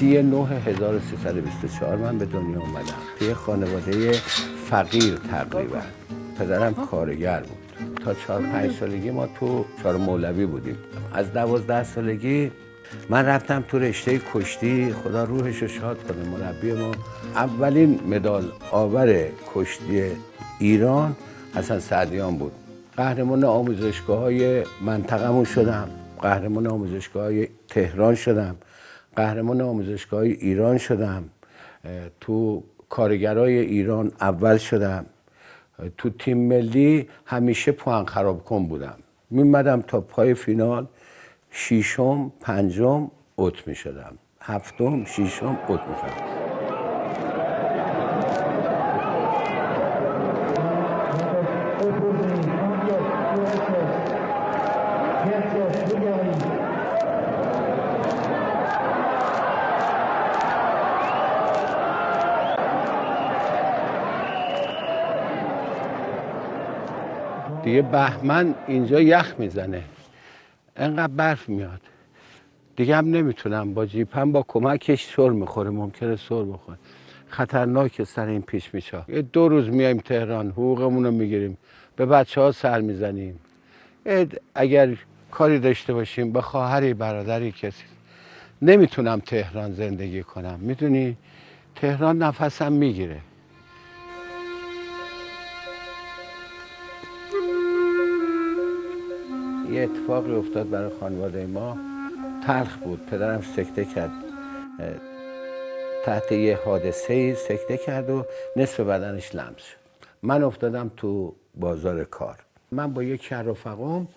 (39,324) من به دنیا اومدم توی خانواده فقیر تقریبا. پدرم کارگر بود. تا 4-5 سالگی ما تو چهار مولوی بودیم. از 12 سالگی من رفتم تو رشته کشتی. خدا روحش رو شاد کنه. مربی ما اولین مدال آور کشتی ایران حسن سعدیان بود. قهرمان آموزشگاه‌های منطقه‌مون شدم. قهرمان آموزشگاه‌های تهران شدم. قهرمان آموزشگاه ایران شدم. تو کارگرای ایران اول شدم. تو تیم ملی همیشه پوان خراب کن بودم. میمدم تا پای فینال 6م 5م اوت میشدم. 7م 6م اوت میشدم. دیگه بهمن اینجا یخ میزنه، انقدر برف میاد دیگه هم نمیتونم با جیپم با کمکش سر میخوره، ممکنه سر بخوره. خطرناکه سر این پیش میشه. 2 روز میایم تهران، حقوقمون رو میگیریم، به بچه ها سر میزنیم. اگر کاری داشته باشیم به خواهری برادری کسی، نمیتونم تهران زندگی کنم. میدونی تهران نفسم میگیره. یه اتفاقی افتاد برای خانواده ما، تلخ بود. پدرم سکته کرد، تحت یه حادثه‌ای سکته کرد و نصف بدنش لمس شد. من افتادم تو بازار کار. من با یک رفقام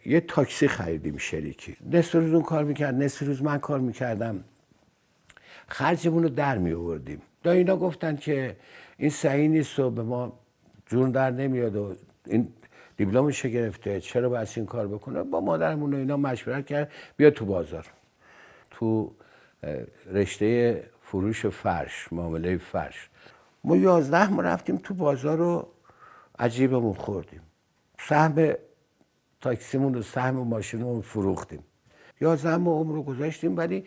یه تاکسی خریدیم شریکی. نصف روز اون کار میکرد، نصف روز من کار میکردم. خرجمون رو در میآوردیم. اینا گفتن که این صحیح نیست و به ما جون در نمیاد و این دیپلمش گرفته، چرا باید این کار بکنه؟ با مادرمون و اینا مشورت کرد بیا تو بازار، تو رشته فروش فرش، معامله فرش. ما 11 ما رفتیم تو بازار رو عجیبمون خوردیم. سهم تاکسیمون و سهم ماشینمون فروختیم. 11 ما عمر رو گذاشتیم. ولی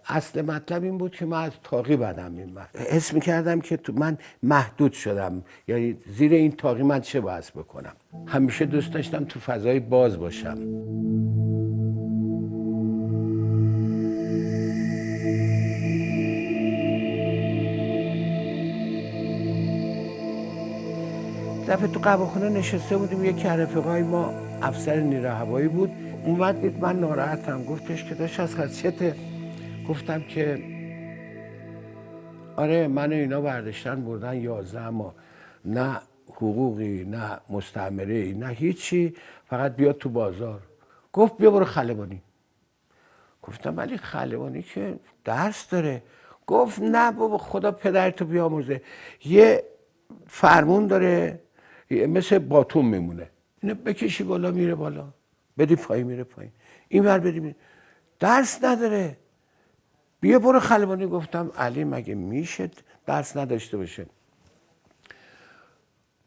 اصل مطلب این بود که من از تاقی بدم میومد. حس میکردم که من محدود شدم، یعنی زیر این تاقی من چه باید بکنم. همیشه دوست داشتم تو فضای باز باشم. دفعه تو قهوه‌خونه نشسته بودیم، یکی از رفقای ما افسر نیروی هوایی بود، اومد دید من ناراحتم، گفتش که داشت از خدشته. گفتم که آره من اینا برداشتن بردن 11 ما، نه حقوقی نه مستعمره نه هیچی، فقط بیاد تو بازار. گفت بیا برو خلبانی. گفتم ولی خلبانی که درس داره. گفت نه بابا خدا پدرتو بیامرزه، یه فرمون داره مثل باتوم میمونه، اینو بکشی بالا میره بالا، بدی پایین میره پایین، این ور بدی درس نداره، بیا برو خلبانی. گفتم علی مگه میشه درس نداشته باشه؟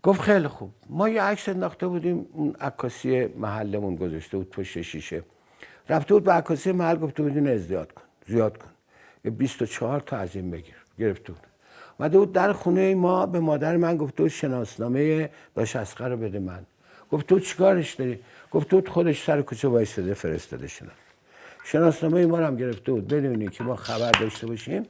گفت خیلی خوب. ما یه عکس انداخته بودیم، اون عکاسی محلمون گذاشته بود پشت شیشه، رفته بود به عکاسی محل گفته بود اینو ازدیاد کن، زیاد کن، یه 24 تا از این بگیر. گرفته بود اومده بود در خونه ما، به مادر من گفته بود شناسنامه داش اصغر رو بده من. گفت تو چیکارش داری؟ گفت تو خودش سر کوچه وایساده فرستاده شناسنامه ما رو هم گرفته بود بدونی که ما خبر داشته باشیم.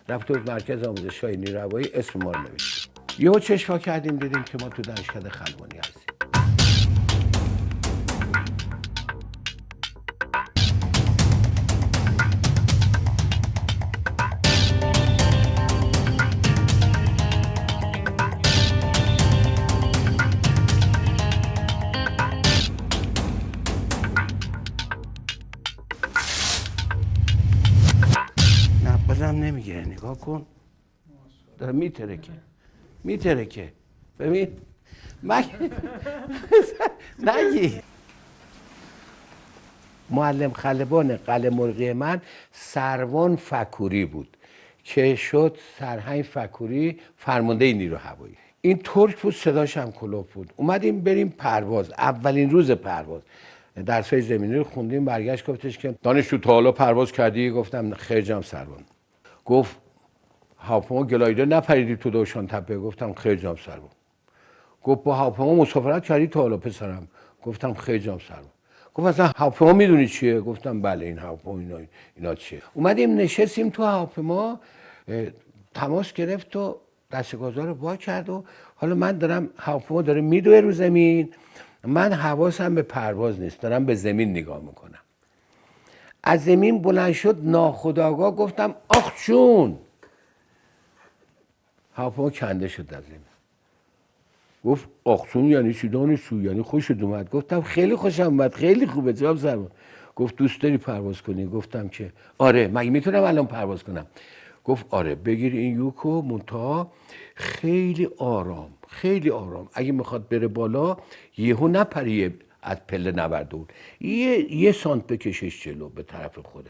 رفته بود مرکز آموزش‌های نیروی هوایی، اسم ما رو نوشت. یهو چشم وا کردیم دیدیم که ما تو دانشکده خلبانی هستیم. بازم نمیگیره، نگاه کن داره میترکه ببین نگی. معلم خلبان قلعه مرغی من سروان فکوری بود که شد سرهنگ فکوری فرمانده نیرو هوایی. این ترک بود، صداش هم کلوف بود. اومدیم بریم پرواز، اولین روز پرواز درسای زمینی رو خوندیم. برگشت گفتش که دانشجو تا حالا پرواز کردی؟ گفتم خیر جناب سروان. گفت هواپیما گلایدر نپریدی تو دوشان تپه؟ گفتم خیر جناب سروان. گفت با هواپیما مسافرت کردی تا حالا پسرم؟ گفتم خیر جناب سروان. گفت اصلا هواپیما میدونی چیه؟ گفتم بله این هواپیما اینا چیه. اومدیم نشستیم تو هواپیما، تماس گرفت و دست گازا رو وا کرد و حالا من دارم، هواپیما داره میدوه رو زمین، من حواسم به پرواز نیست، دارم به زمین نگاه میکنم. از زمین بلند شد ناخودآگاه گفتم آخ جون. هواپیما کنده شد از زمین. گفت آخسون یعنی چی دانشجو؟ یعنی خوشت اومد؟ گفتم خیلی خوشم اومد، خیلی خوبه جناب سروان. گفت دوست داری پرواز کنی؟ گفتم که آره. مگه میتونم الان پرواز کنم؟ گفت آره بگیر این یوکو منتها خیلی آرام، خیلی آرام. اگه میخواد بره بالا یهو نپری از پله نبردون، یه سانت بکشش جلو به طرف خوده.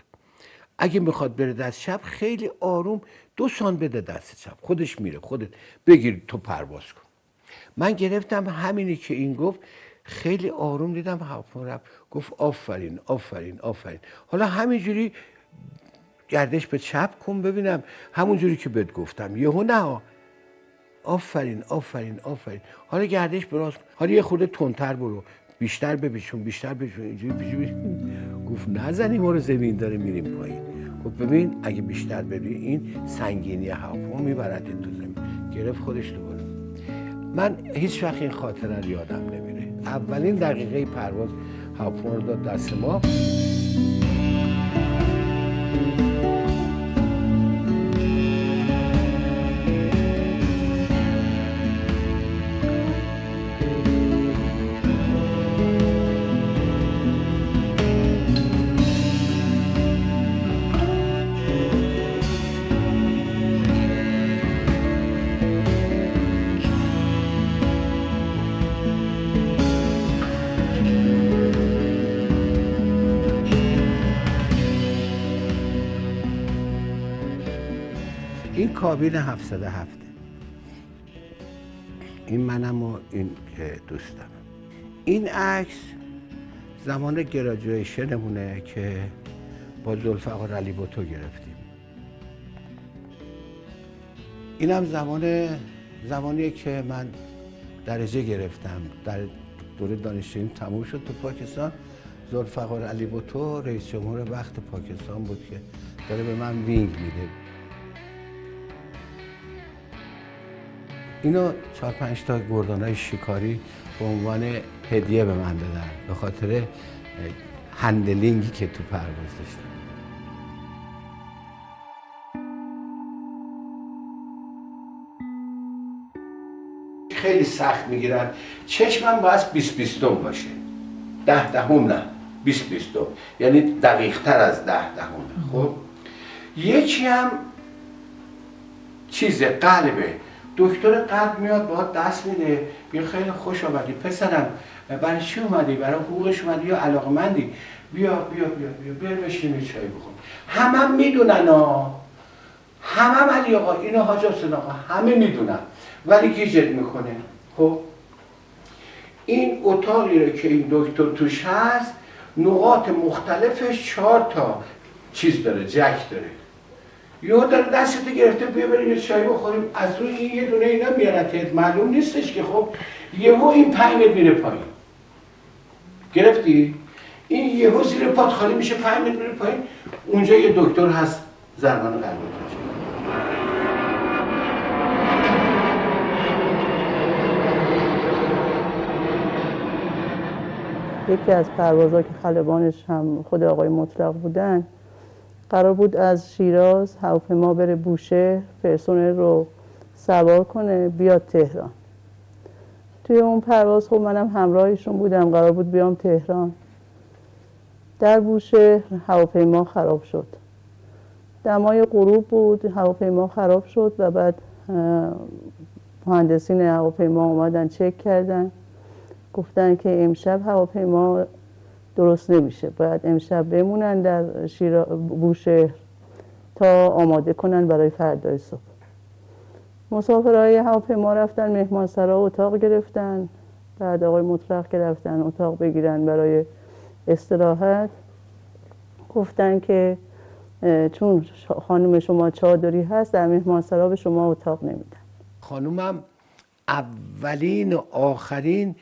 اگه میخواد بره دست چپ خیلی آروم 2 سانت بده دست چپ، خودش میره. خودت بگیر تو پرواز کن. من گرفتم همینی که این گفت، خیلی آروم دیدم هواپیما رفت. گفت آفرین آفرین آفرین، حالا همینجوری گردش به چپ کن ببینم، همونجوری که بهت گفتم. یهو نه آفرین آفرین آفرین، حالا گردش به راست، حالا یه خورده تندتر برو، بیشتر بپیچون بیشتر بپیچون، اینجوری گفت نزنی ما رو زمین داره میریم پایین. گفت ببین اگه بیشتر بری این سنگینی هواپیما میبرد تو زمین. گرفت خودش تو برو. من هیچ وقت این خاطره رو یادم نمیره. اولین دقیقه پرواز هواپیما رو داد دست ما. این کابین 707، این منم و این که دوستم. این عکس زمان گراجویشنمونه که با ذوالفقار علی بوتو گرفتیم. اینم زمانیه که من درجه گرفتم، در دوره دانشجوییم تموم شد تو پاکستان. ذوالفقار علی بوتو رئیس جمهور وقت پاکستان بود که داره به من وینگ میده. اینو 4-5 تا گردانای شکاری به عنوان هدیه به من دادن به خاطر هندلینگی که تو پرواز داشتم. خیلی سخت میگیرن. چشمم باید 20-20 باشه، 10 نه 20-20، یعنی دقیق تر از 10. خب یکی هم چیز قلبه، دکتر قلب میاد باهات دست میده، بیا خیلی خوش آمدی پسرم، برای چی اومدی؟ برای حقوقش اومدی یا علاقمندی؟ بیا بیا بیا بیا بیا بشین چای بخور. همم میدونن همم علی آقا اینو حاج حسین آقا همه میدونن، ولی گیجت میکنه. خب این اتاقی رو که این دکتر توش هست، نقاط مختلفش 4 تا چیز داره، جک داره. یهو داره دستت گرفته بیا بریم یه چای بخوریم، از روی این یه دونه اینا میارتت، معلوم نیستش که خب یهو این 5 متر میره پایین. گرفتی؟ این یهو زیر پات خالی میشه، 5 متر میره پایین. اونجا یه دکتر هست ضربان قلب میشه. یکی از پروازها که خلبانش هم خود آقای مطلق بودن، قرار بود از شیراز هواپیما بره بوشهر، پرسنل رو سوار کنه بیاد تهران. توی اون پرواز خب منم همراهشون بودم، قرار بود بیام تهران. در بوشهر هواپیما خراب شد. دمای غروب بود، هواپیما خراب شد و بعد مهندسین هواپیما اومدن چک کردن، گفتن که امشب هواپیما درست نمیشه، باید امشب بمونن در بوشهر تا آماده کنن برای فردای صبح. مسافرهای هواپیما رفتن مهمانسرا اتاق گرفتن، بعد آقای مطلق که رفتن اتاق بگیرن برای استراحت، گفتن که چون خانم شما چادری هست در مهمانسرا به شما اتاق نمیدن. خانومم اولین و آخرین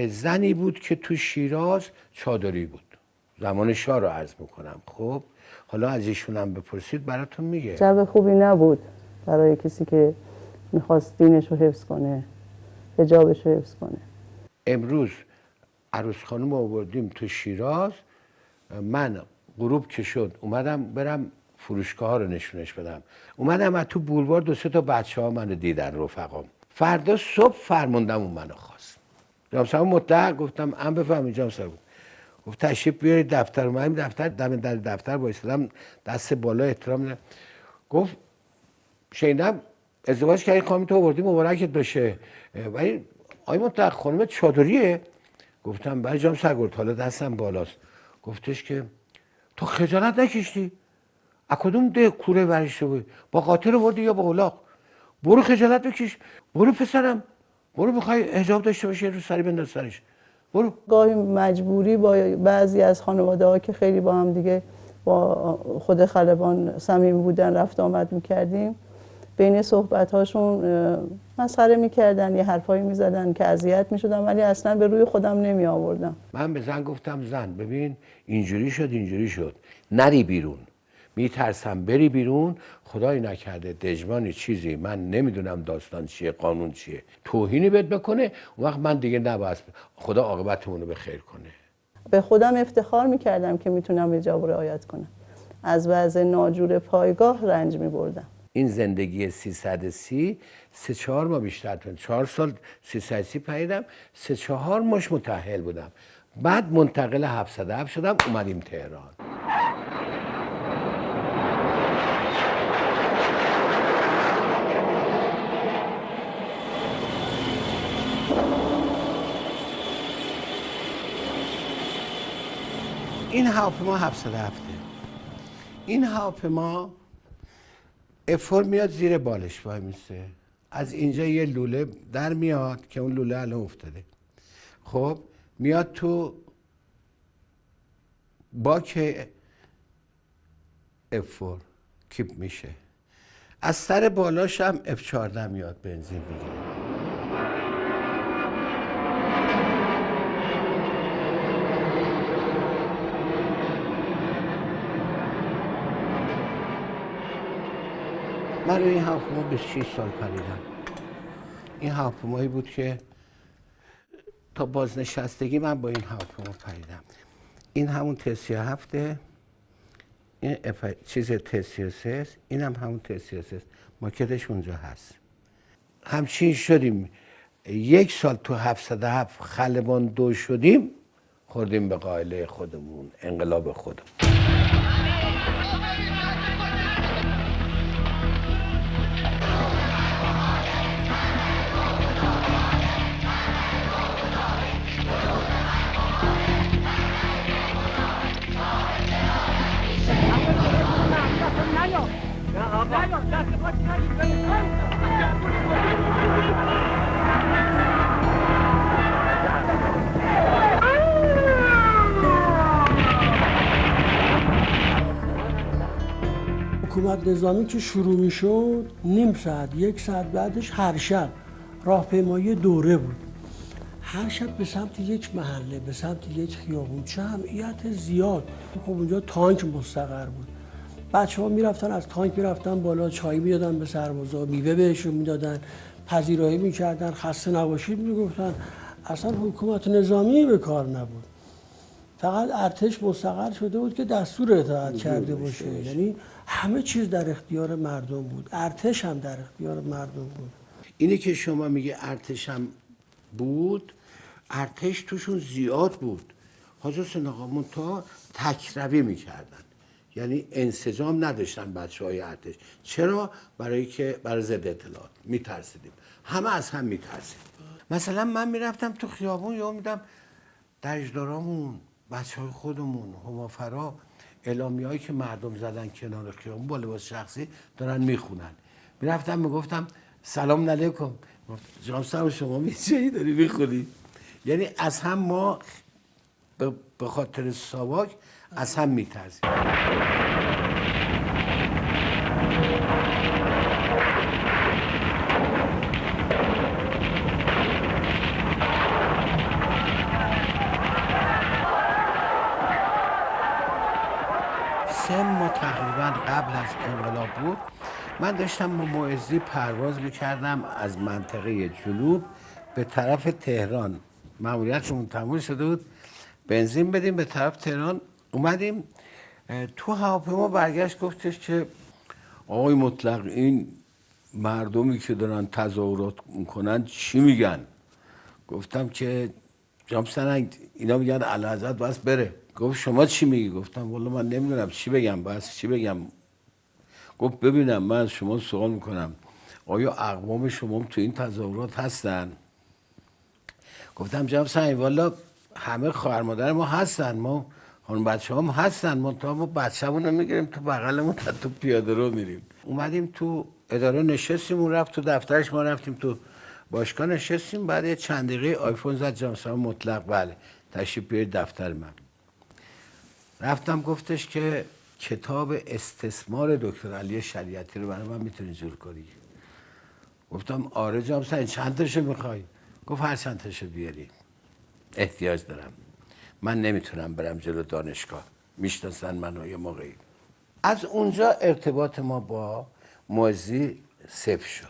زنی بود که تو شیراز چادری بود، زمان شاه رو عرض میکنم. خب حالا از ایشونم بپرسید براتون میگه. جو خوبی نبود برای کسی که میخواست دینش رو حفظ کنه، حجابش رو حفظ کنه. امروز عروس خانم آوردیم تو شیراز، من غروب که شد اومدم برم فروشگاه ها رو نشونش بدم، اومدم از تو بولوار 2-3 تا بچه ها منو دیدن، رفقام. فردا صبح فرموندم اون منو خواست. جناب مطلق گفتم ام بفهمید جناب صاحب، گفت تشریف بیارید دفتر. اومدیم دفتر، دم در دفتر وایسادم، دست بالا احترام. گفت شنیدم ازدواج کردی خانم تو آوردی مبارکت باشه، ولی آقای مطلق خانم چادریه؟ گفتم بله جناب سرگرد، حالا دستم بالاست. گفتش که تو خجالت نکشتی؟ از کدوم ده کوره ورشته بود؟ با قاطر آوردی یا با الاغ؟ برو خجالت بکش، برو پسرم، برو بخوای حجاب داشته باشی رو سری بنداز سرش، برو. گاهی مجبوری با بعضی از خانواده ها که خیلی با هم دیگه با خود خلبان صمیمی بودن رفت آمد میکردیم، بین صحبت هاشون مسخره میکردن، یه حرفایی میزدن که اذیت میشدم، ولی اصلا به روی خودم نمی آوردم. من به زن گفتم زن ببین اینجوری شد اینجوری شد، نری بیرون، میترسم بری بیرون، خدای نکرده دژمانی چیزی، من نمیدونم داستان چیه، قانون چیه، توهینی بهت بکنه، اون وقت من دیگه نباید، خدا عاقبتمون رو به خیر کنه. به خودم افتخار میکردم که میتونم حجاب رعایت کنم، از وضع ناجور پایگاه رنج میبردم. این زندگی 330 3-4 ماه بیشتر، 4 سال 330 پریدم، 3-4 ماش متأهل بودم، بعد منتقل 707 شدم، اومدیم تهران. این هواپیما 707 این هواپیما افور میاد زیر بالش وای میسه، از اینجا یه لوله در میاد که اون لوله الان افتاده، خب میاد تو باک افور کیپ میشه، از سر بالاش هم F14 میاد بنزین میگیره. من روی این هواپیما 26 سال پریدم. این هواپیمایی بود که تا بازنشستگی من با این هواپیما پریدم. این همون T37، این چیز T33، این هم همون T33، ماکتش اونجا هست. همچین شدیم 1 سال تو 707 خلبان 2 شدیم، خوردیم به قائله خودمون، انقلاب خودمون. حکومت نظامی که شروع می شد، نیم ساعت 1 ساعت بعدش هر شب راهپیمایی دوره بود. هر شب به سمت یک محله، به سمت یک خیابون، جمعیت زیاد. خب اونجا تانک مستقر بود. بچه‌ها میرفتن از تانک میرفتن بالا، چای میدادن به سربازا، میوه بهشون میدادن، پذیرایی میکردن، خسته نباشید میگفتن. اصلا حکومت نظامی به کار نبود. فقط ارتش مستقر شده بود که دستور اطاعت کرده باشه. یعنی همه چیز در اختیار مردم بود، ارتش هم در اختیار مردم بود. اینی که شما میگه ارتش هم بود، ارتش توشون زیاد بود. حاج حسین آقا منتها تکروی میکردن، یعنی انسجام نداشتن بچه‌های ارتش. چرا؟ برای ضد اطلاعات میترسیدیم، همه از هم میترسیدیم. مثلا من میرفتم تو خیابون یا میدم درجدارامون، بچه‌های خودمون، هوافرا، اعلامیه‌ای که مردم زدن کنار خیابون با لباس شخصی دارن میخونن. میرفتم میگفتم سلام علیکم، جناب صاحب شما چی داری میخونی؟ یعنی از هم ما به خاطر ساواک از هم میترسیم. ما تقریبا قبل از انقلاب بود. من داشتم با معزی پرواز میکردم از منطقه جنوب به طرف تهران. ماموریتمون تموم شده بود، بنزین بدیم به طرف تهران. اومدیم تو هواپیما برگشت گفتش که آقای مطلق این مردمی که دارن تظاهرات میکنن چی میگن؟ گفتم که جناب سرنگ اینا میگن اعلیحضرت بس بره. گفت شما چی میگی؟ گفتم والا من نمیدونم چی بگم، بس چی بگم. گفت ببینم من از شما سوال میکنم آیا اقوام شما تو این تظاهرات هستن؟ گفتم جناب سرنگ والا همه خواهر مادر ما هستن، ما خانم بچه هم هستن، ما بچه‌مون رو میگیریم تو بغلمون تو پیاده رو میریم. اومدیم تو اداره نشستیم، اون رفت تو دفترش، ما رفتیم تو باشگاه نشستیم. بعد یه چند دقیقه آیفون زد جناب صاحب مطلق بله تشریف بیارید دفتر من. رفتم گفتش که کتاب استثمار دکتر علی شریعتی رو برای من میتونی جور کنی؟ گفتم آره جناب صاحب چند تاشو میخوای؟ گفت هر چند تاشو بیاری احتیاج دارم، من نمیتونم برم جلو دانشگاه، میشناسن منو یه موقعی. از اونجا ارتباط ما با معزی صفر شد.